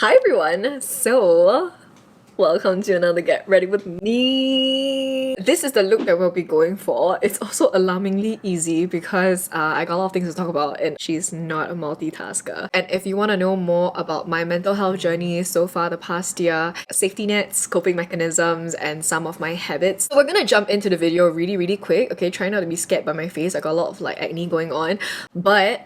Hi everyone! So, welcome to another Get Ready With Me! This is the look that we'll be going for. It's also alarmingly easy because I got a lot of things to talk about and she's not a multitasker. And if you want to know more about my mental health journey so far the past year, safety nets, coping mechanisms, and some of my habits, so we're gonna jump into the video really quick. Okay, try not to be scared by my face. I got a lot of like acne going on. But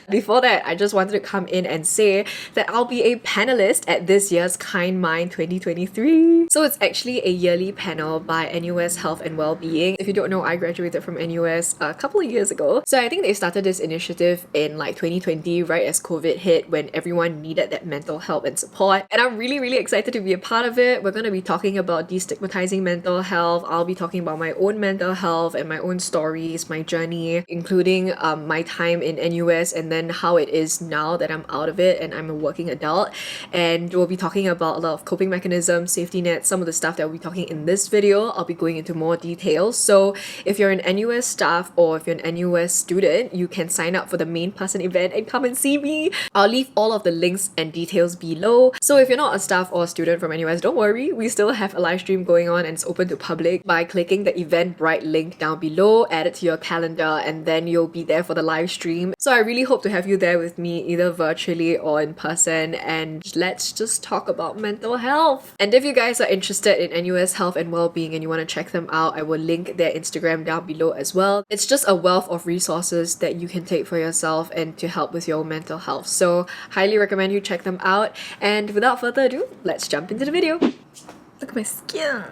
before that, I just wanted to come in and say that I'll be a panelist at this year's Kind Mind 2023. So it's actually a yearly panel by NUS Health and Wellbeing. If you don't know, I graduated from NUS a couple of years ago. So I think they started this initiative in like 2020, right as COVID hit, when everyone needed that mental help and support. And I'm really excited to be a part of it. We're going to be talking about destigmatizing mental health. I'll be talking about my own mental health and my own stories, my journey, including my time in NUS and then how it is now that I'm out of it and I'm a working adult. And we'll be talking about a lot of coping mechanisms, safety nets, some of the stuff that we'll be talking in this video. I'll be going into more details. So if you're an NUS staff or if you're an NUS student, you can sign up for the main person event and come and see me. I'll leave all of the links and details below. So if you're not a staff or a student from NUS, don't worry, we still have a live stream going on and it's open to public by clicking the Eventbrite link down below, add it to your calendar, and then you'll be there for the live stream. So I really hope to have you there with me either virtually or in person, and let's just talk about mental health. And if you guys are interested in NUS Health and Wellbeing and you want to check them out, I will link their Instagram down below as well. It's just a wealth of resources that you can take for yourself and to help with your mental health. So highly recommend you check them out. And without further ado, let's jump into the video. Look at my skin.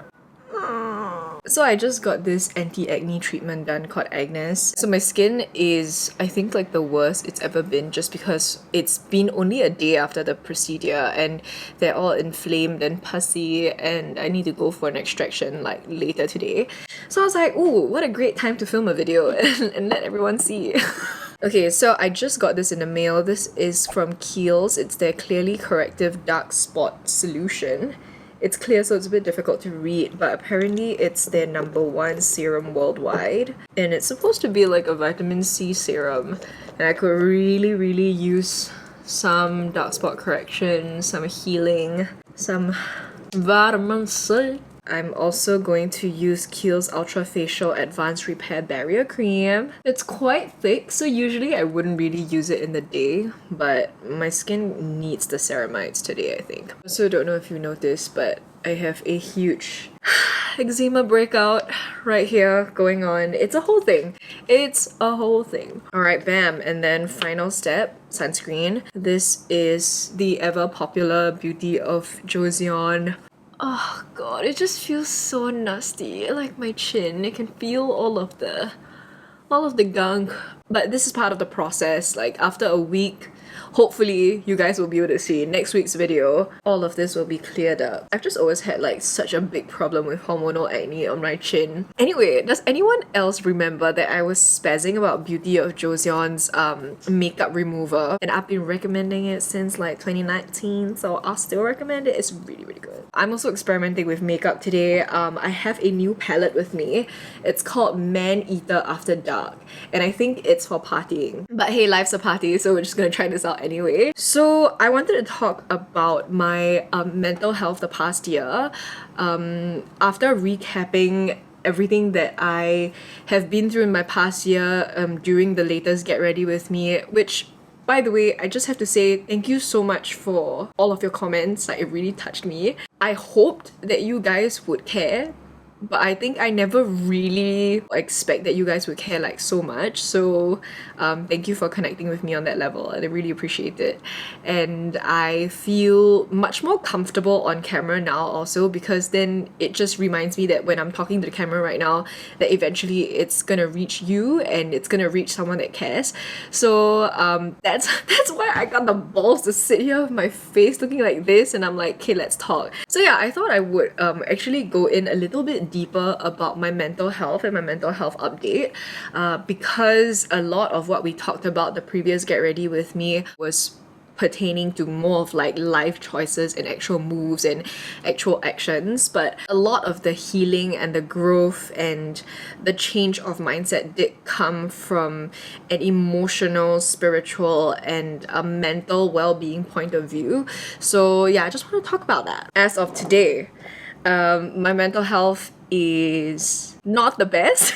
So I just got this anti-acne treatment done called Agnes. So my skin is, I think, like the worst it's ever been, just because it's been only a day after the procedure and they're all inflamed and pussy and I need to go for an extraction like later today. So I was like, ooh, what a great time to film a video and let everyone see. Okay, so I just got this in the mail. This is from Kiehl's. It's their Clearly Corrective Dark Spot Solution. It's clear, so it's a bit difficult to read, but apparently it's their #1 serum worldwide. And it's supposed to be like a vitamin C serum. And I could really use some dark spot correction, some healing, some vitamin C. I'm also going to use Kiehl's Ultra Facial Advanced Repair Barrier Cream. It's quite thick, so usually I wouldn't really use it in the day, but my skin needs the ceramides today, I think. I also don't know if you noticed, but I have a huge eczema breakout right here going on. It's a whole thing. It's a whole thing. Alright, bam. And then final step, sunscreen. This is the ever popular Beauty of Joseon. Oh god, it just feels so nasty. Like my chin, you can feel all of the gunk. But this is part of the process. Like after a week, hopefully you guys will be able to see in next week's video, all of this will be cleared up. I've just always had like such a big problem with hormonal acne on my chin. Anyway, does anyone else remember that I was spazzing about Beauty of Joseon's makeup remover? And I've been recommending it since like 2019, so I'll still recommend it. It's really good. I'm also experimenting with makeup today. I have a new palette with me. It's called Maneater After Dark, and I think it's for partying. But hey, life's a party, so we're just gonna try this out anyway. So I wanted to talk about my mental health the past year. After recapping everything that I have been through in my past year during the latest Get Ready With Me, which, by the way, I just have to say thank you so much for all of your comments. Like, it really touched me. I hoped that you guys would care, but I think I never really expect that you guys would care like so much. So thank you for connecting with me on that level. I really appreciate it. And I feel much more comfortable on camera now also, because then it just reminds me that when I'm talking to the camera right now, that eventually it's gonna reach you and it's gonna reach someone that cares. So that's why I got the balls to sit here with my face looking like this and I'm like, okay, let's talk. So yeah, I thought I would actually go in a little bit deeper about my mental health and my mental health update, because a lot of what we talked about the previous Get Ready With Me was pertaining to more of like life choices and actual moves and actual actions, but a lot of the healing and the growth and the change of mindset did come from an emotional, spiritual, and a mental well-being point of view. So yeah, I just want to talk about that. As of today, my mental health is not the best.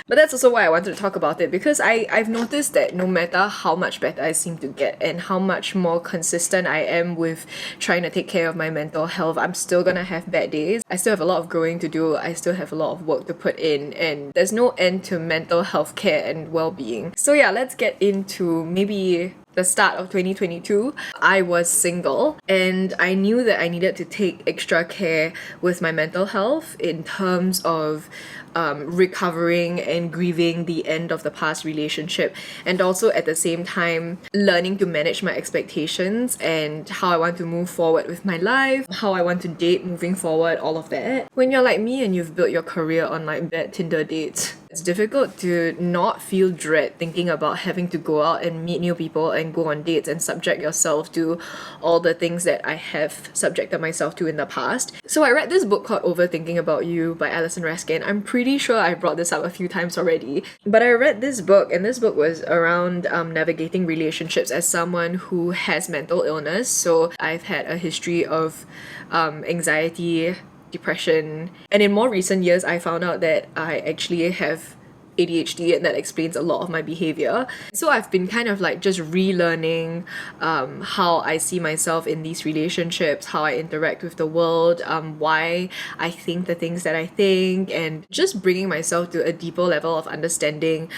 But that's also why I wanted to talk about it, because I've noticed that no matter how much better I seem to get and how much more consistent I am with trying to take care of my mental health, I'm still gonna have bad days. I still have a lot of growing to do. I still have a lot of work to put in, and there's no end to mental health care and well-being. So yeah, let's get into maybe the start of 2022. I was single and I knew that I needed to take extra care with my mental health in terms of recovering and grieving the end of the past relationship, and also at the same time learning to manage my expectations and how I want to move forward with my life, how I want to date moving forward, all of that. When you're like me and you've built your career on like bad Tinder dates, it's difficult to not feel dread thinking about having to go out and meet new people and go on dates and subject yourself to all the things that I have subjected myself to in the past. So I read this book called Overthinking About You by Alison Raskin. I'm pretty sure I brought this up a few times already, but I read this book, and this book was around navigating relationships as someone who has mental illness. So I've had a history of anxiety, depression, and in more recent years I found out that I actually have ADHD, and that explains a lot of my behavior. So I've been kind of like just relearning how I see myself in these relationships, how I interact with the world, why I think the things that I think, and just bringing myself to a deeper level of understanding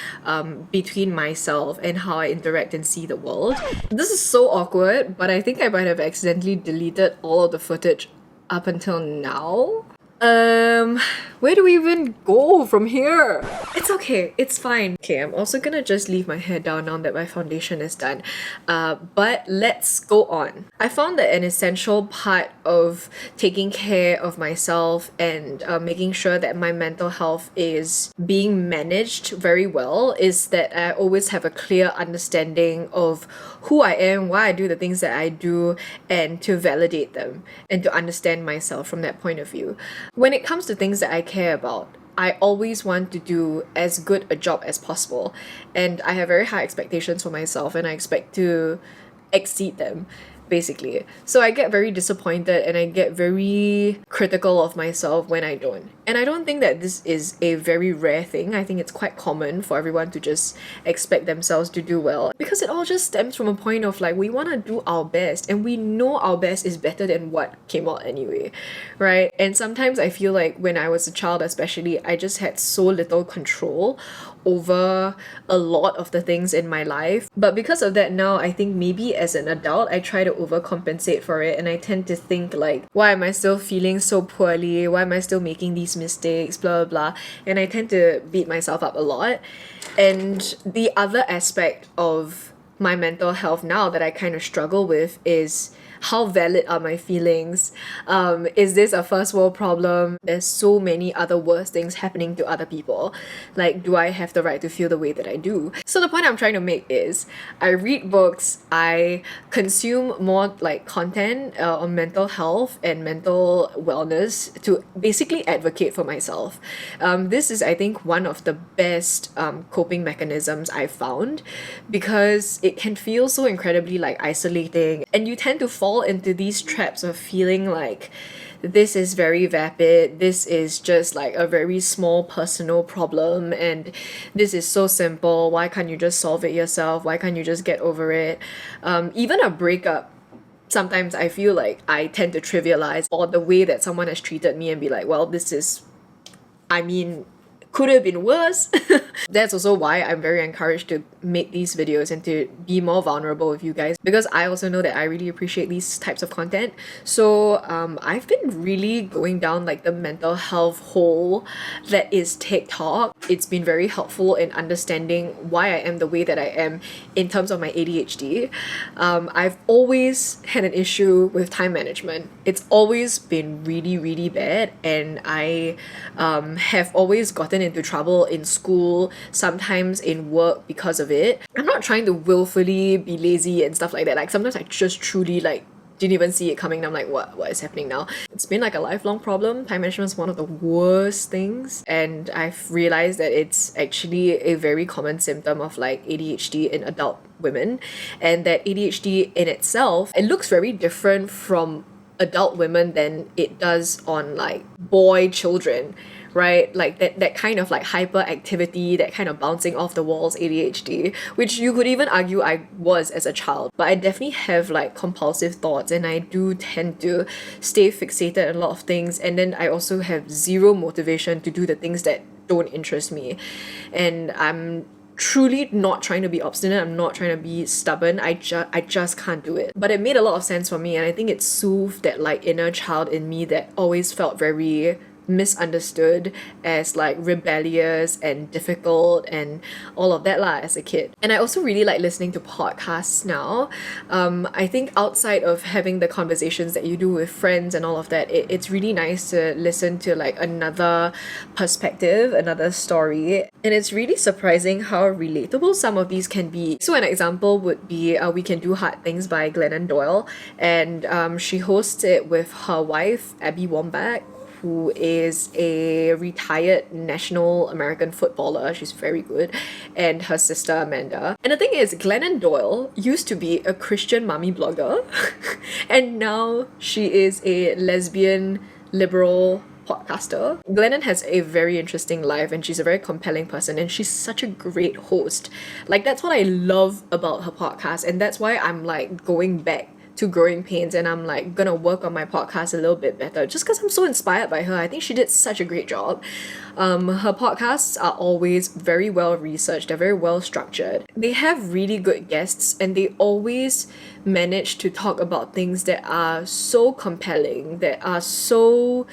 between myself and how I interact and see the world. This is so awkward, but I think I might have accidentally deleted all of the footage up until now. Where do we even go from here? It's okay, it's fine. Okay, I'm also gonna just leave my hair down now that my foundation is done. But let's go on. I found that an essential part of taking care of myself and making sure that my mental health is being managed very well is that I always have a clear understanding of who I am, why I do the things that I do, and to validate them and to understand myself from that point of view. When it comes to things that I care about, I always want to do as good a job as possible, and I have very high expectations for myself, and I expect to exceed them, basically. So I get very disappointed and I get very critical of myself when I don't. And I don't think that this is a very rare thing. I think it's quite common for everyone to just expect themselves to do well, because it all just stems from a point of like, we want to do our best and we know our best is better than what came out anyway, right? And sometimes I feel like when I was a child especially, I just had so little control over a lot of the things in my life. But because of that now, I think maybe as an adult, I try to overcompensate for it, and I tend to think like, why am I still feeling so poorly? Why am I still making these mistakes? Blah, blah, blah. And I tend to beat myself up a lot. And the other aspect of my mental health now that I kind of struggle with is, how valid are my feelings? Is this a first world problem? There's so many other worse things happening to other people. Like, do I have the right to feel the way that I do? So the point I'm trying to make is, I read books, I consume more like content on mental health and mental wellness to basically advocate for myself. This is, I think, one of the best coping mechanisms I've found, because it can feel so incredibly like isolating, and you tend to fall into these traps of feeling like this is very vapid, this is just like a very small personal problem, and this is so simple, why can't you just solve it yourself, why can't you just get over it? Even a breakup, sometimes I feel like I tend to trivialize, or the way that someone has treated me, and be like, well, this is, I mean, could have been worse. That's also why I'm very encouraged to make these videos and to be more vulnerable with you guys, because I also know that I really appreciate these types of content. So I've been really going down like the mental health hole that is TikTok. it's been very helpful in understanding why I am the way that I am in terms of my ADHD. I've always had an issue with time management. It's always been really, really bad, and I have always gotten into trouble in school, sometimes in work because of it. I'm not trying to willfully be lazy and stuff like that. Like sometimes I just truly like didn't even see it coming and I'm like, what is happening now? It's been like a lifelong problem. Time management is one of the worst things, and I've realized that it's actually a very common symptom of like ADHD in adult women, and that ADHD in itself, it looks very different from adult women than it does on like boy children, right? Like that kind of like hyperactivity, that kind of bouncing off the walls ADHD, which you could even argue I was as a child. But I definitely have like compulsive thoughts, and I do tend to stay fixated on a lot of things, and then I also have zero motivation to do the things that don't interest me. And I'm truly not trying to be obstinate, I'm not trying to be stubborn, I just can't do it. But it made a lot of sense for me, and I think it soothed that like inner child in me that always felt very misunderstood as like rebellious and difficult and all of that lah as a kid. And I also really like listening to podcasts now. I think outside of having the conversations that you do with friends and all of that, it's really nice to listen to like another perspective, another story, and it's really surprising how relatable some of these can be. So an example would be We Can Do Hard Things by Glennon Doyle, and she hosts it with her wife Abby Wambach, who is a retired national American footballer. She's very good. And her sister Amanda. And the thing is, Glennon Doyle used to be a Christian mommy blogger and now she is a lesbian liberal podcaster. Glennon has a very interesting life, and she's a very compelling person, and she's such a great host. Like that's what I love about her podcast, and that's why I'm like going back to Growing Pains, and I'm like gonna work on my podcast a little bit better just because I'm so inspired by her. I think she did such a great job. Her podcasts are always very well researched, they're very well structured. They have really good guests, and they always manage to talk about things that are so compelling, that are so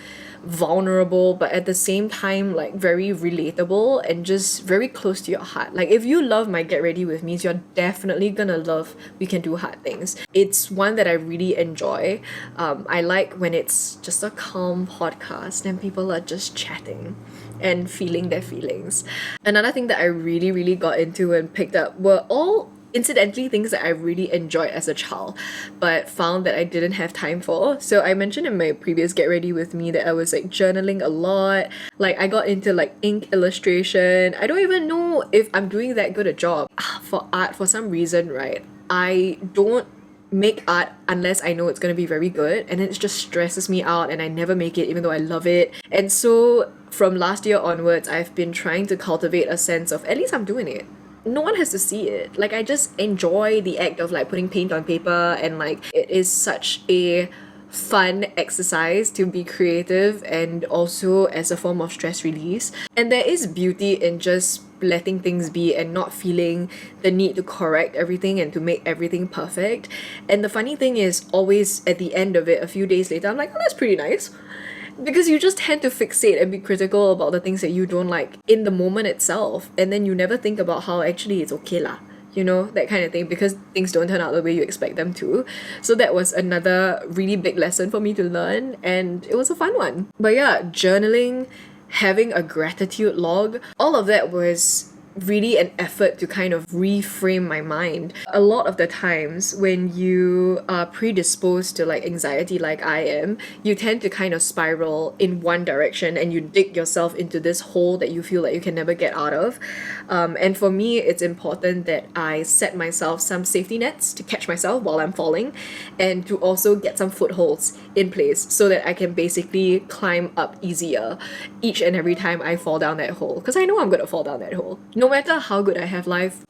vulnerable, but at the same time like very relatable and just very close to your heart. Like if you love My Get Ready With Me's, you're definitely gonna love We Can Do Hard Things. It's one that I really enjoy. I like when it's just a calm podcast and people are just chatting and feeling their feelings. Another thing that I really got into and picked up were all incidentally things that I really enjoyed as a child but found that I didn't have time for. So I mentioned in my previous Get Ready With Me that I was like journaling a lot. Like I got into like ink illustration. I don't even know if I'm doing that good a job. For art, for some reason, right, I don't make art unless I know it's gonna be very good, and then it just stresses me out and I never make it even though I love it. And so from last year onwards, I've been trying to cultivate a sense of at least I'm doing it. No one has to see it. Like I just enjoy the act of like putting paint on paper, and like it is such a fun exercise to be creative and also as a form of stress release. And there is beauty in just letting things be and not feeling the need to correct everything and to make everything perfect. And the funny thing is, always at the end of it, a few days later, I'm like, oh, that's pretty nice. Because you just tend to fixate and be critical about the things that you don't like in the moment itself, and then you never think about how actually it's okay lah, you know, that kind of thing, because things don't turn out the way you expect them to. So that was another really big lesson for me to learn, and it was a fun one. But yeah, journaling, having a gratitude log, all of that was really an effort to kind of reframe my mind. A lot of the times when you are predisposed to like anxiety like I am, you tend to kind of spiral in one direction and you dig yourself into this hole that you feel like you can never get out of. And for me, it's important that I set myself some safety nets to catch myself while I'm falling, and to also get some footholds in place so that I can basically climb up easier each and every time I fall down that hole, because I know I'm gonna fall down that hole. No matter how good I have life,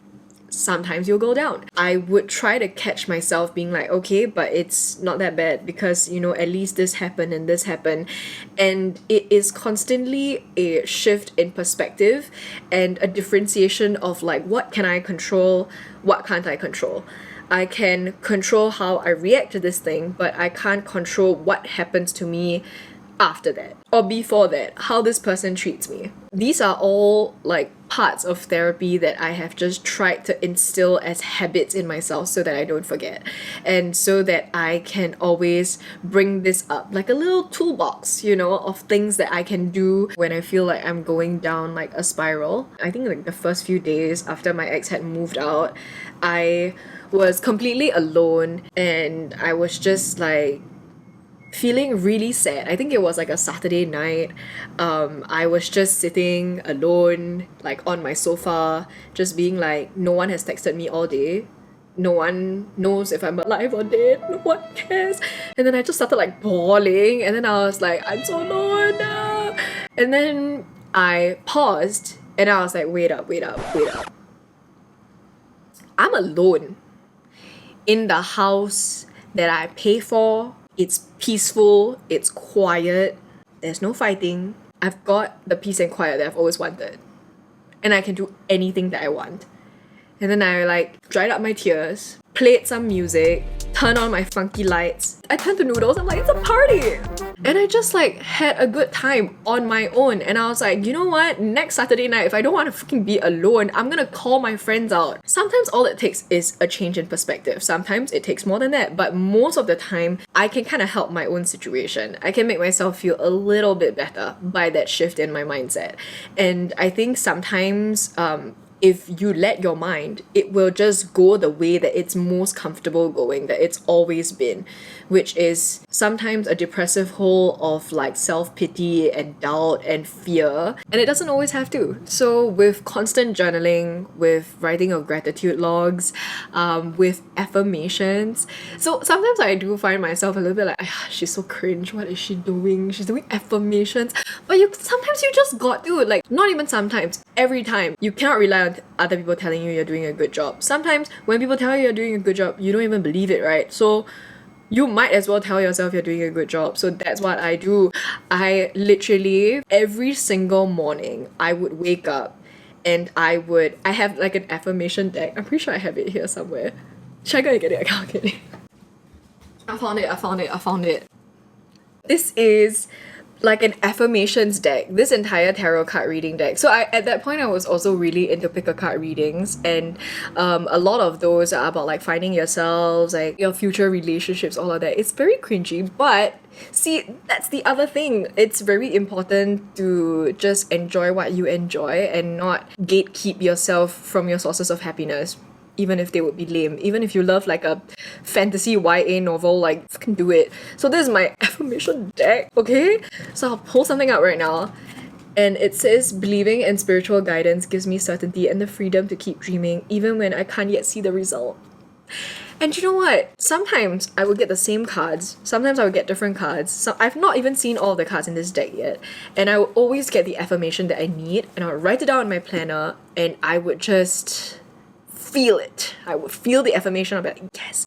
sometimes you'll go down. I would try to catch myself being like, okay, but it's not that bad because, you know, at least this happened and this happened. And it is constantly a shift in perspective and a differentiation of like, what can I control, what can't I control? I can control how I react to this thing, but I can't control what happens to me after that or before that, how this person treats me. These are all like parts of therapy that I have just tried to instill as habits in myself so that I don't forget, and so that I can always bring this up like a little toolbox, you know, of things that I can do when I feel like I'm going down like a spiral. I think like the first few days after my ex had moved out, I was completely alone and I was just like feeling really sad. I think it was like a Saturday night. I was just sitting alone, like on my sofa, just being like, no one has texted me all day. No one knows if I'm alive or dead. No one cares. And then I just started like bawling, and then I was like, I'm so alone now. And then I paused and I was like, wait up. I'm alone in the house that I pay for. It's peaceful, it's quiet, there's no fighting. I've got the peace and quiet that I've always wanted. And I can do anything that I want. And then I like dried up my tears, played some music, turned on my funky lights. I turned to noodles, I'm like, it's a party! And I just like had a good time on my own. And I was like, you know what? Next Saturday night, if I don't want to freaking be alone, I'm gonna call my friends out. Sometimes all it takes is a change in perspective. Sometimes it takes more than that. But most of the time, I can kind of help my own situation. I can make myself feel a little bit better by that shift in my mindset. And I think sometimes, if you let your mind, it will just go the way that it's most comfortable going, that it's always been, which is sometimes a depressive hole of like self-pity and doubt and fear, and it doesn't always have to. So with constant journaling, with writing of gratitude logs, with affirmations, so sometimes I do find myself a little bit like, she's so cringe, what is she doing? She's doing affirmations. But sometimes you just got to, like, not even sometimes, every time. You cannot rely on other people telling you you're doing a good job. Sometimes when people tell you you're doing a good job, you don't even believe it, right? So you might as well tell yourself you're doing a good job. So that's what I do. I literally, every single morning, I would wake up and I have like an affirmation deck. I'm pretty sure I have it here somewhere. Should I go and get it? I can't get it. I found it. This is like an affirmations deck, this entire tarot card reading deck. So at that point I was also really into pick a card readings, and a lot of those are about like finding yourselves, like your future relationships, all of that. It's very cringy, but see, that's the other thing. It's very important to just enjoy what you enjoy and not gatekeep yourself from your sources of happiness, even if they would be lame. Even if you love like a fantasy YA novel, like fucking do it. So this is my affirmation deck, okay? So I'll pull something out right now. And it says, believing in spiritual guidance gives me certainty and the freedom to keep dreaming even when I can't yet see the result. And you know what? Sometimes I would get the same cards. Sometimes I would get different cards. So I've not even seen all of the cards in this deck yet. And I would always get the affirmation that I need, and I would write it down in my planner, and I would just feel it. I would feel the affirmation. I'd be like, yes.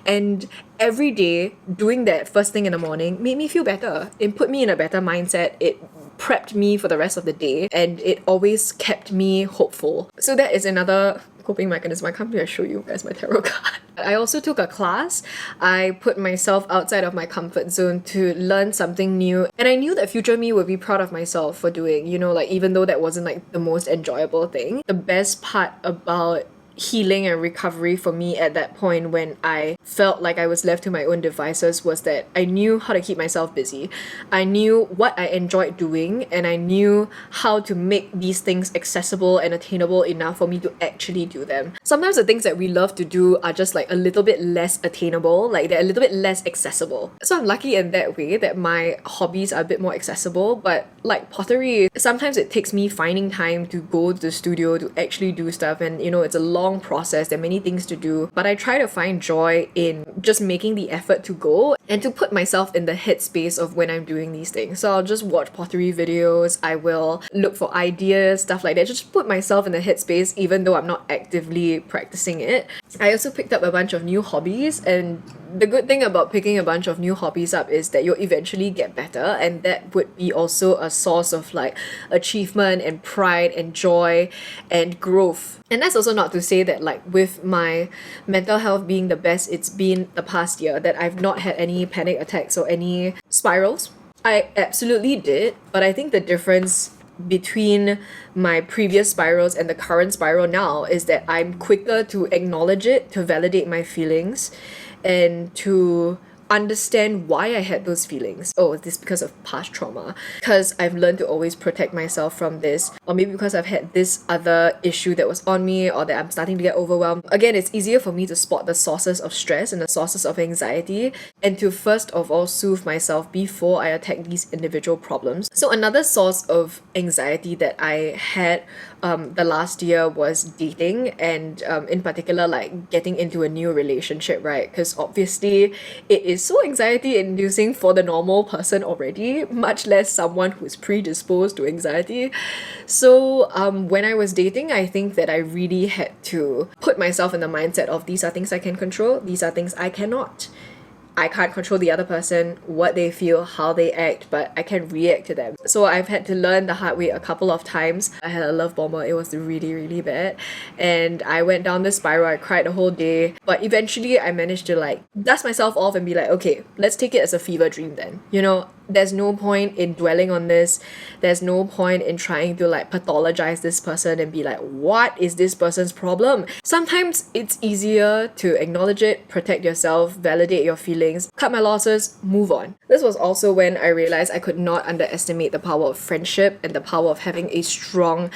And every day doing that first thing in the morning made me feel better. It put me in a better mindset. It prepped me for the rest of the day, and it always kept me hopeful. So that is another coping mechanism. I can't believe I show you guys my tarot card. I also took a class. I put myself outside of my comfort zone to learn something new, and I knew that future me would be proud of myself for doing, you know, like even though that wasn't like the most enjoyable thing. The best part about healing and recovery for me at that point, when I felt like I was left to my own devices, was that I knew how to keep myself busy. I knew what I enjoyed doing, and I knew how to make these things accessible and attainable enough for me to actually do them. Sometimes the things that we love to do are just like a little bit less attainable, like they're a little bit less accessible. So I'm lucky in that way that my hobbies are a bit more accessible, but like pottery, sometimes it takes me finding time to go to the studio to actually do stuff, and you know, it's a long process, there are many things to do, but I try to find joy in just making the effort to go and to put myself in the headspace of when I'm doing these things. So I'll just watch pottery videos, I will look for ideas, stuff like that, just put myself in the headspace even though I'm not actively practicing it. I also picked up a bunch of new hobbies, and the good thing about picking a bunch of new hobbies up is that you'll eventually get better, and that would be also a source of like achievement and pride and joy and growth. And that's also not to say that like with my mental health being the best it's been the past year, that I've not had any panic attacks or any spirals. I absolutely did, but I think the difference between my previous spirals and the current spiral now is that I'm quicker to acknowledge it, to validate my feelings, and to understand why I had those feelings. Oh, is this because of past trauma? Because I've learned to always protect myself from this, or maybe because I've had this other issue that was on me, or that I'm starting to get overwhelmed. Again, it's easier for me to spot the sources of stress and the sources of anxiety, and to first of all soothe myself before I attack these individual problems. So another source of anxiety that I had the last year was dating, and in particular like getting into a new relationship, right? Because obviously it is so anxiety inducing for the normal person already, much less someone who's predisposed to anxiety. So when I was dating, I think that I really had to put myself in the mindset of these are things I can control, these are things I cannot. I can't control the other person, what they feel, how they act, but I can react to them. So I've had to learn the hard way a couple of times. I had a love bomber, it was really, really bad. And I went down this spiral, I cried the whole day. But eventually I managed to like dust myself off and be like, okay, let's take it as a fever dream then. You know, there's no point in dwelling on this. There's no point in trying to like pathologize this person and be like, what is this person's problem? Sometimes it's easier to acknowledge it, protect yourself, validate your feelings, cut my losses, move on. This was also when I realized I could not underestimate the power of friendship and the power of having a strong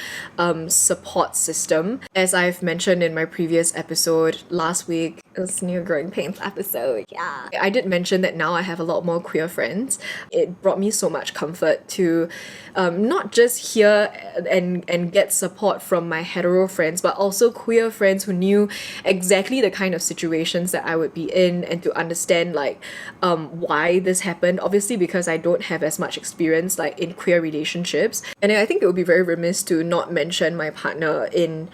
support system. As I've mentioned in my previous episode last week, this new growing pains episode, yeah. I did mention that now I have a lot more queer friends. It brought me so much comfort to not just hear and get support from my hetero friends, but also queer friends who knew exactly the kind of situations that I would be in, and to understand like why this happened. Obviously, because I don't have as much experience like in queer relationships, and I think it would be very remiss to not mention my partner in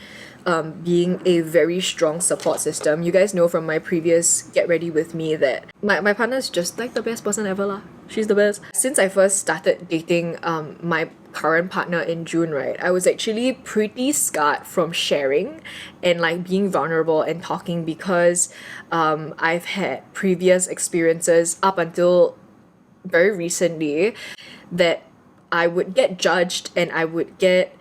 being a very strong support system. You guys know from my previous Get Ready With Me that my partner is just like the best person ever lah. She's the best. Since I first started dating my current partner in June, right, I was actually pretty scarred from sharing and like being vulnerable and talking, because I've had previous experiences up until very recently that I would get judged and I would get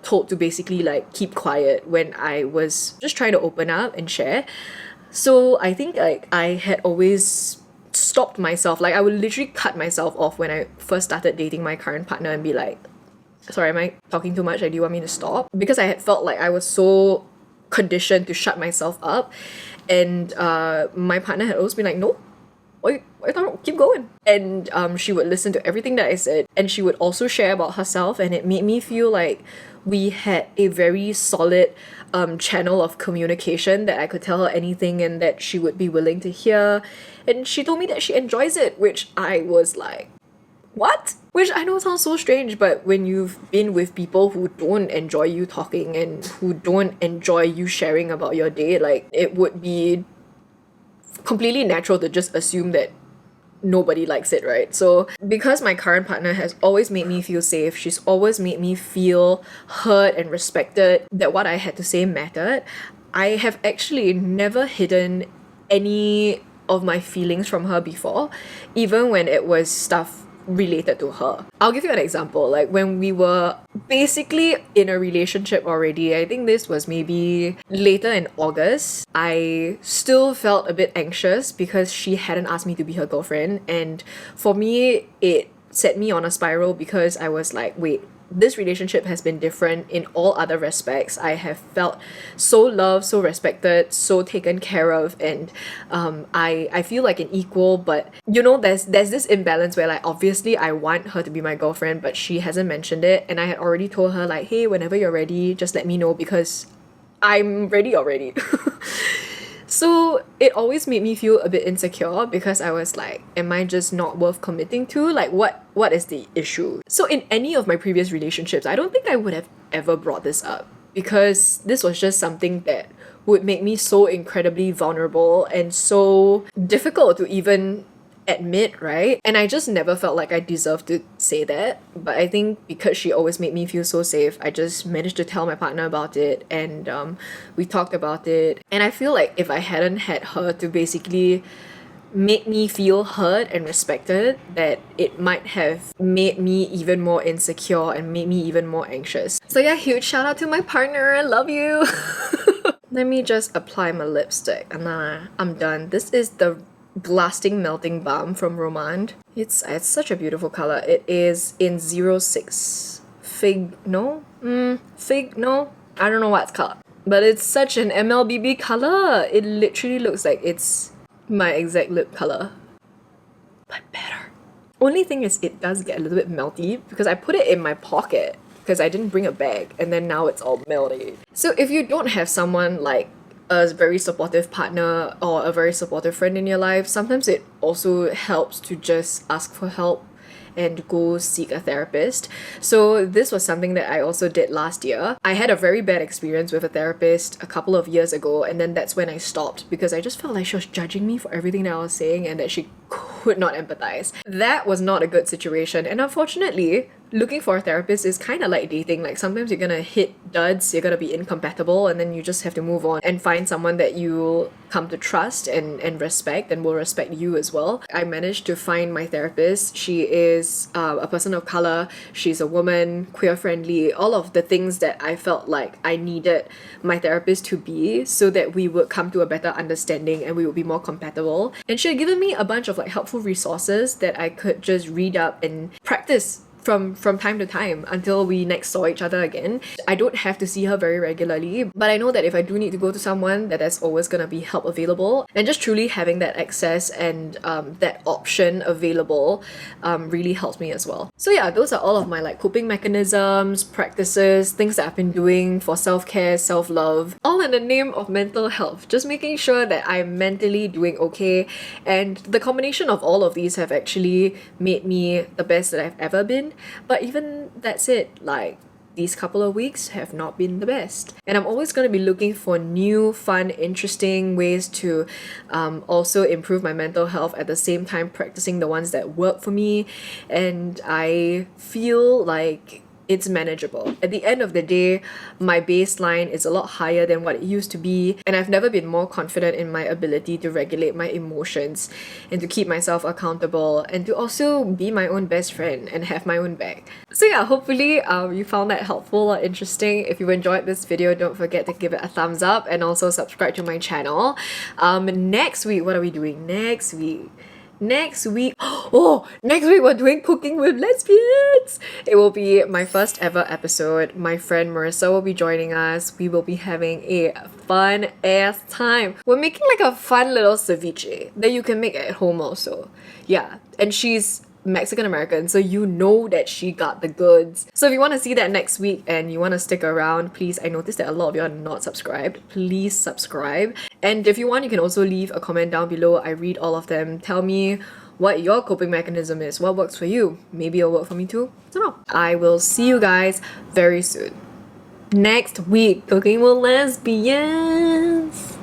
told to basically like keep quiet when I was just trying to open up and share. So I think like I had always stopped myself. Like I would literally cut myself off when I first started dating my current partner and be like, sorry, am I talking too much? Like, do you want me to stop? Because I had felt like I was so conditioned to shut myself up. And my partner had always been like, no, why don't keep going? And she would listen to everything that I said, and she would also share about herself, and it made me feel like we had a very solid channel of communication, that I could tell her anything and that she would be willing to hear. And she told me that she enjoys it, which I was like, what? Which I know sounds so strange, but when you've been with people who don't enjoy you talking and who don't enjoy you sharing about your day, like it would be completely natural to just assume that nobody likes it, right? So because my current partner has always made me feel safe, she's always made me feel heard and respected, that what I had to say mattered, I have actually never hidden any of my feelings from her before, even when it was stuff related to her. I'll give you an example. Like when we were basically in a relationship already, I think this was maybe later in August, I still felt a bit anxious because she hadn't asked me to be her girlfriend. And for me, it set me on a spiral, because I was like, wait, this relationship has been different in all other respects. I have felt so loved, so respected, so taken care of, and I feel like an equal. But you know, there's this imbalance where like obviously I want her to be my girlfriend, but she hasn't mentioned it, and I had already told her like, hey, whenever you're ready, just let me know, because I'm ready already. So it always made me feel a bit insecure, because I was like, am I just not worth committing to? Like what is the issue? So in any of my previous relationships, I don't think I would have ever brought this up, because this was just something that would make me so incredibly vulnerable and so difficult to even admit, right? And I just never felt like I deserved to say that. But I think because she always made me feel so safe, I just managed to tell my partner about it, and we talked about it. And I feel like if I hadn't had her to basically made me feel heard and respected, that it might have made me even more insecure and made me even more anxious. So yeah, huge shout out to my partner. I love you. Let me just apply my lipstick and then I'm done. This is the Glasting Melting Balm from Rom&nd. It's such a beautiful color. It is in 06 Fig, no? Fig, no? I don't know what it's called. But it's such an MLBB color. It literally looks like it's my exact lip color, but better. Only thing is it does get a little bit melty because I put it in my pocket because I didn't bring a bag and then now it's all melty. So if you don't have someone like a very supportive partner or a very supportive friend in your life, sometimes it also helps to just ask for help and go seek a therapist. So this was something that I also did last year. I had a very bad experience with a therapist a couple of years ago, and then that's when I stopped because I just felt like she was judging me for everything that I was saying and that she could not empathize. That was not a good situation, and unfortunately, looking for a therapist is kind of like dating. Like sometimes you're gonna hit duds, you're gonna be incompatible, and then you just have to move on and find someone that you come to trust and respect and will respect you as well. I managed to find my therapist. She is a person of color, she's a woman, queer friendly, all of the things that I felt like I needed my therapist to be so that we would come to a better understanding and we would be more compatible. And she had given me a bunch of like helpful resources that I could just read up and practice from time to time until we next saw each other again. I don't have to see her very regularly, but I know that if I do need to go to someone, that there's always gonna be help available, and just truly having that access and that option available really helps me as well. So yeah, those are all of my like coping mechanisms, practices, things that I've been doing for self-care, self-love, all in the name of mental health, just making sure that I'm mentally doing okay. And the combination of all of these have actually made me the best that I've ever been. But even that's it, like these couple of weeks have not been the best. And I'm always going to be looking for new, fun, interesting ways to also improve my mental health at the same time practicing the ones that work for me. And I feel like it's manageable. At the end of the day, my baseline is a lot higher than what it used to be, and I've never been more confident in my ability to regulate my emotions and to keep myself accountable and to also be my own best friend and have my own back. So yeah, hopefully you found that helpful or interesting. If you enjoyed this video, don't forget to give it a thumbs up and also subscribe to my channel. Next week, what are we doing next week? Next week we're doing Cooking with Lesbians. It will be my first ever episode. My friend Marissa will be joining us. We will be having a fun ass time. We're making like a fun little ceviche that you can make at home also. Yeah, and she's Mexican American, so you know that she got the goods. So if you want to see that next week and you want to stick around, please, I noticed that a lot of you are not subscribed. Please subscribe. And if you want, you can also leave a comment down below. I read all of them. Tell me what your coping mechanism is. What works for you? Maybe it'll work for me too. I don't know. I will see you guys very soon. Next week, Cooking with Lesbians.